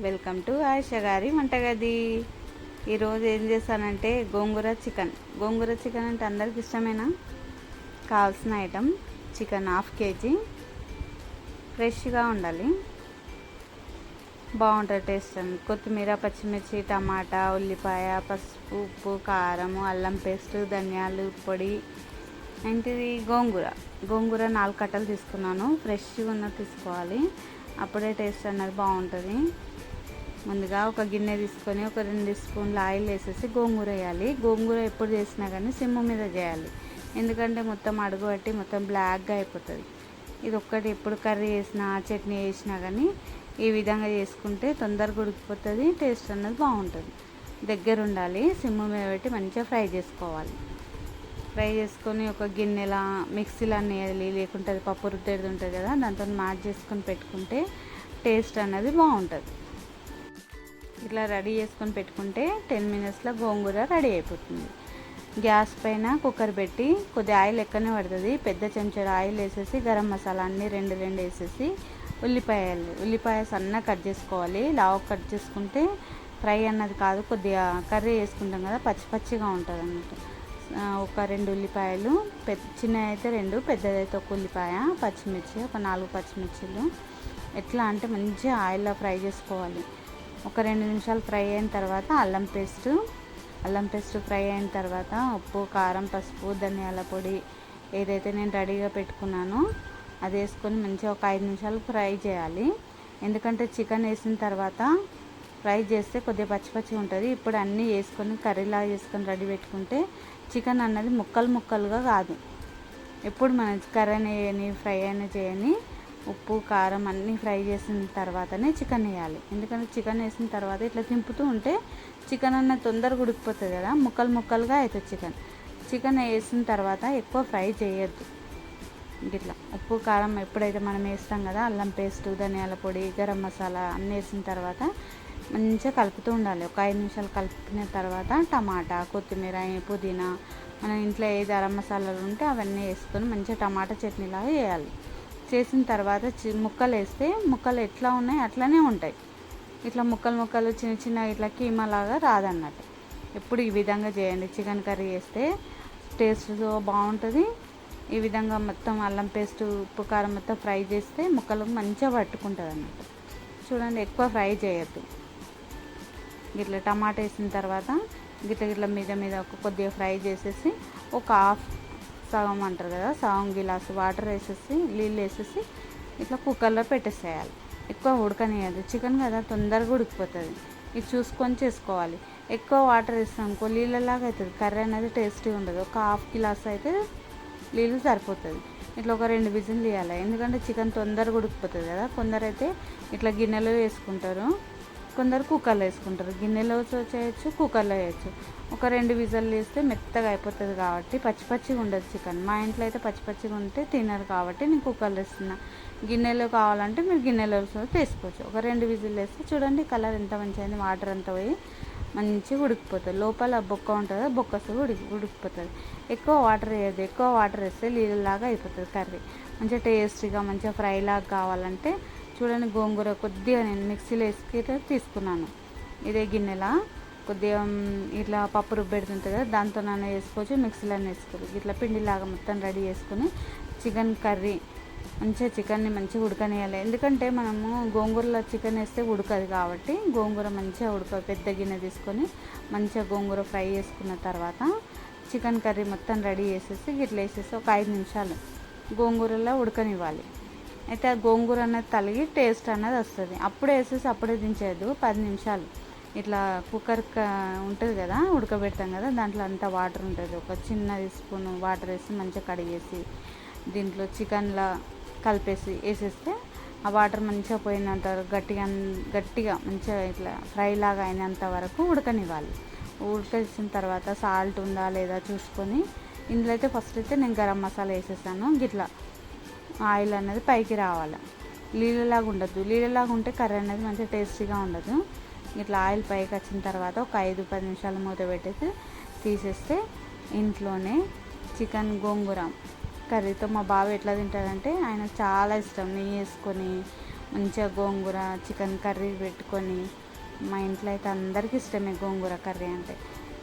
Welcome to Ayesha గారి వంటగది. ఈరోజు ఏం చేస్తానంటే గోంగూర చికెన్ అంటే అందరికి ఇష్టమేనా? కావాల్సిన ఐటమ్ చికెన్ 1/2 kg, ఫ్రెష్గా ఉండాలి, బాగుంటుంది టేస్ట్. కొత్తిమీర, పచ్చిమిర్చి, టమాటా, ఉల్లిపాయ, పసుపు, ఉప్పు, కారం, అల్లం పేస్ట్, ధనియాలు పొడి, ఏంటిది గోంగూర 4 కట్టలు తీసుకున్నాను. ఫ్రెష్గా ఉన్నది తీసుకోవాలి, అప్పుడే టేస్ట్ అన్నది బాగుంటుంది. ముందుగా ఒక గిన్నె తీసుకొని ఒక 2 స్పూన్ల ఆయిల్ వేసేసి గోంగూర వేయాలి. గోంగూర ఎప్పుడు చేసినా కానీ సిమ్ము మీద చేయాలి, ఎందుకంటే మొత్తం అడుగు పట్టి మొత్తం బ్లాక్గా అయిపోతుంది. ఇది ఒక్కటి ఎప్పుడు కర్రీ చేసినా చట్నీ వేసినా కానీ ఈ విధంగా చేసుకుంటే తొందరగా ఉడికిపోతుంది, టేస్ట్ అన్నది బాగుంటుంది. దగ్గర ఉండాలి, సిమ్ము మీద పెట్టి మంచిగా ఫ్రై చేసుకోవాలి. ఫ్రై చేసుకొని ఒక గిన్నెలా మిక్సీలో వేయాలి, లేకుంటే అది పప్పు రుద్దేది ఉంటుంది కదా, దాంతో మ్యాచ్ చేసుకొని పెట్టుకుంటే టేస్ట్ అన్నది బాగుంటుంది. ఇట్లా రెడీ చేసుకొని పెట్టుకుంటే 10 minutesలో గోంగూర రెడీ అయిపోతుంది. గ్యాస్ పైన కుక్కర్ పెట్టి కొద్దిగా ఆయిల్ ఎక్కనే పడుతుంది, పెద్ద చెంచాడు ఆయిల్ వేసేసి గరం మసాలా అన్నీ 2 వేసేసి ఉల్లిపాయ సన్నగా కట్ చేసుకోవాలి. లావు కట్ చేసుకుంటే ఫ్రై అన్నది కాదు, కొద్దిగా కర్రీ వేసుకుంటాం కదా పచ్చిగా ఉంటుంది అన్నట్టు. ఒక 2 ఉల్లిపాయలు, చిన్నవి అయితే 2, పెద్దదైతే 1 ఉల్లిపాయ, పచ్చిమిర్చి ఒక 4 పచ్చిమిర్చిలు. ఎట్లా అంటే మంచిగా ఆయిల్లో ఫ్రై చేసుకోవాలి. ఒక 2 నిమిషాలు ఫ్రై అయిన తర్వాత అల్లం పేస్ట్ ఫ్రై అయిన తర్వాత ఉప్పు, కారం, పసుపు, ధనియాల పొడి ఏదైతే నేను రెడీగా పెట్టుకున్నానో అది వేసుకొని మంచిగా ఒక 5 నిమిషాలు ఫ్రై చేయాలి. ఎందుకంటే చికెన్ వేసిన తర్వాత ఫ్రై చేస్తే కొద్దిగా పచ్చి ఉంటుంది. ఇప్పుడు అన్నీ వేసుకొని కర్రీలాగా చేసుకొని రెడీ పెట్టుకుంటే చికెన్ అన్నది ముక్కలుగా కాదు. ఎప్పుడు మనం కర్రీ చేయని ఫ్రై అయినా చేయని ఉప్పు, కారం అన్నీ ఫ్రై చేసిన తర్వాతనే చికెన్ వేయాలి. ఎందుకంటే చికెన్ వేసిన తర్వాత ఇట్లా తింపుతూ ఉంటే చికెన్ అన్నది తొందరగా ఉడికిపోతుంది కదా, ముక్కలుగా అవుతుంది. చికెన్ వేసిన తర్వాత ఎక్కువ ఫ్రై చేయొద్దు. ఇట్లా ఉప్పు, కారం ఎప్పుడైతే మనం వేస్తాం కదా, అల్లం పేస్టు, ధనియాల పొడి, గరం మసాలా అన్నీ వేసిన తర్వాత మంచిగా కలుపుతూ ఉండాలి. ఒక 5 నిమిషాలు కలిపిన తర్వాత టమాటా, కొత్తిమీర, పుదీనా, మన ఇంట్లో ఏది గరం మసాలాలు ఉంటే అవన్నీ వేసుకొని మంచిగా టమాటా చట్నీలాగా వేయాలి. చేసిన తర్వాత ముక్కలు వేస్తే ముక్కలు ఎట్లా ఉన్నాయి అట్లనే ఉంటాయి. ఇట్లా ముక్కలు చిన్న ఇట్లా కీమాలాగా రాదన్నట్టు. ఎప్పుడు ఈ విధంగా చేయండి. చికెన్ కర్రీ చేస్తే టేస్ట్ బాగుంటుంది. ఈ విధంగా మొత్తం అల్లం పేస్ట్, ఉప్పు, కారం మొత్తం ఫ్రై చేస్తే ముక్కలు మంచిగా పట్టుకుంటుంది అన్నట్టు. చూడండి, ఎక్కువ ఫ్రై చేయొద్దు. ఇట్లా టమాటా వేసిన తర్వాత గిట్ల మీద ఒక కొద్దిగా ఫ్రై చేసేసి ఒక సగం అంటారు కదా, సగం గిలాసు వాటర్ వేసేసి నీళ్ళు వేసేసి ఇట్లా కుక్కర్లో పెట్టేసేయాలి. ఎక్కువ ఉడకనియదు, చికెన్ కదా తొందరగా ఉడికిపోతుంది. ఇది చూసుకొని చేసుకోవాలి. ఎక్కువ వాటర్ వేస్తాం అనుకో నీళ్ళలాగా అవుతుంది, కర్రీ అనేది టేస్టీ ఉండదు. ఒక 1/2 గ్లాస్ అయితే నీళ్ళు సరిపోతుంది. ఇట్లా ఒక 2 విజిల్ తీయాలి, ఎందుకంటే చికెన్ తొందరగా ఉడికిపోతుంది కదా. కొందరైతే ఇట్లా గిన్నెలో వేసుకుంటారు, కొందరు కుక్కర్లో వేసుకుంటారు. గిన్నెలో చేయొచ్చు, కుక్కర్లో వేయచ్చు. ఒక 2 విజిల్ వేస్తే మెత్తగా అయిపోతుంది కాబట్టి పచ్చిగా ఉండదు చికెన్. మా ఇంట్లో అయితే పచ్చిగా ఉంటే తినరు కాబట్టి నేను కుక్కర్లో వేస్తున్నా. గిన్నెలో కావాలంటే మీరు గిన్నెలో తీసుకోవచ్చు. ఒక 2 విజిల్ వేస్తే చూడండి కలర్ ఎంత మంచిగా అయింది, వాటర్ అంతా పోయి మంచిగా ఉడికిపోతుంది. లోపల బొక్క ఉంటుంది, బొక్కసు ఉడికిపోతుంది. ఎక్కువ వాటర్ వేయద్దు, ఎక్కువ వాటర్ వేస్తే నీళ్ళలాగా అయిపోతుంది కర్రీ. మంచిగా టేస్టీగా మంచిగా ఫ్రైలాగా కావాలంటే చూడండి, గోంగూర కొద్దిగా నేను మిక్సీలో వేసుకు తీసుకున్నాను. ఇదే గిన్నెలా కొద్దిగా ఇట్లా పప్పు రుబ్బెడుతుంటుంది కదా, దాంతో నన్ను వేసుకోవచ్చు, మిక్సీలో వేసుకోవచ్చు. ఇట్లా పిండిలాగా మొత్తం రెడీ చేసుకొని చికెన్ కర్రీ మంచిగా చికెన్ని మంచిగా ఉడకనియాలి. ఎందుకంటే మనము గోంగూరలో చికెన్ వేస్తే ఉడకదు కాబట్టి గోంగూర మంచిగా పెద్ద గిన్నె తీసుకొని మంచిగా గోంగూర ఫ్రై చేసుకున్న తర్వాత చికెన్ కర్రీ మొత్తం రెడీ చేసేసి ఇట్లా వేసేసి ఒక 5 నిమిషాలు గోంగూరలో ఉడకనివ్వాలి. అయితే ఆ గోంగూర అనేది తలిగి టేస్ట్ అనేది వస్తుంది. అప్పుడే వేసేసి అప్పుడే దించేయద్దు. 10 నిమిషాలు ఇట్లా కుక్కర్ ఉంటుంది కదా, ఉడకబెడతాం కదా, దాంట్లో అంతా వాటర్ ఉంటుంది. ఒక చిన్న స్పూన్ వాటర్ వేసి మంచిగా కడిగేసి దీంట్లో చికెన్లా కలిపేసి వేసేస్తే ఆ వాటర్ మంచిగా పోయినంత గట్టిగా మంచిగా ఇట్లా ఫ్రై లాగా అయినంత వరకు ఉడకనివ్వాలి. ఉడకేసిన తర్వాత సాల్ట్ ఉందా లేదా చూసుకొని, ఇందులో అయితే ఫస్ట్ అయితే నేను గరం మసాలా వేసేసాను. గిట్లా ఆయిల్ అనేది పైకి రావాలి, నీళ్ళలాగా ఉండద్దు. నీళ్ళలాగా ఉంటే కర్రీ అనేది మంచిగా టేస్టీగా ఉండదు. ఇట్లా ఆయిల్ పైకి వచ్చిన తర్వాత ఒక 5-10 నిమిషాలు మూత పెట్టేసి తీసేస్తే ఇంట్లోనే చికెన్ గోంగూర కర్రీతో మా బావ ఎట్లా తింటాడంటే ఆయన చాలా ఇష్టం. నెయ్యి వేసుకొని మంచిగా గోంగూర చికెన్ కర్రీ పెట్టుకొని, మా ఇంట్లో అయితే అందరికీ ఇష్టమే గోంగూర కర్రీ అంటే.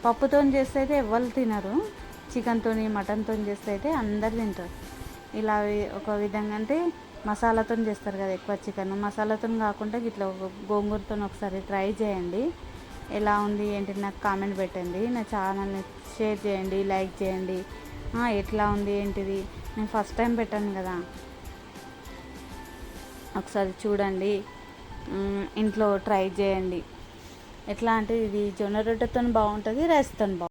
పప్పుతో చేస్తే అయితే ఎవ్వరు తినరు, చికెన్తో మటన్తో చేస్తే అయితే అందరు తింటారు. ఇలా ఒక విధంగా అంటే మసాలాతో చేస్తారు కదా ఎక్కువ చికెన్, మసాలాతో కాకుండా ఇట్లా ఒక గోంగూరతో ఒకసారి ట్రై చేయండి. ఎలా ఉంది ఏంటి నాకు కామెంట్ పెట్టండి. నా ఛానల్ని షేర్ చేయండి, లైక్ చేయండి. ఎట్లా ఉంది ఏంటిది, నేను ఫస్ట్ టైం పెట్టాను కదా, ఒకసారి చూడండి, ఇంట్లో ట్రై చేయండి. ఎట్లా అంటే ఇది జొన్న రొట్టెతో బాగుంటుంది, రైస్తో బాగుంటుంది.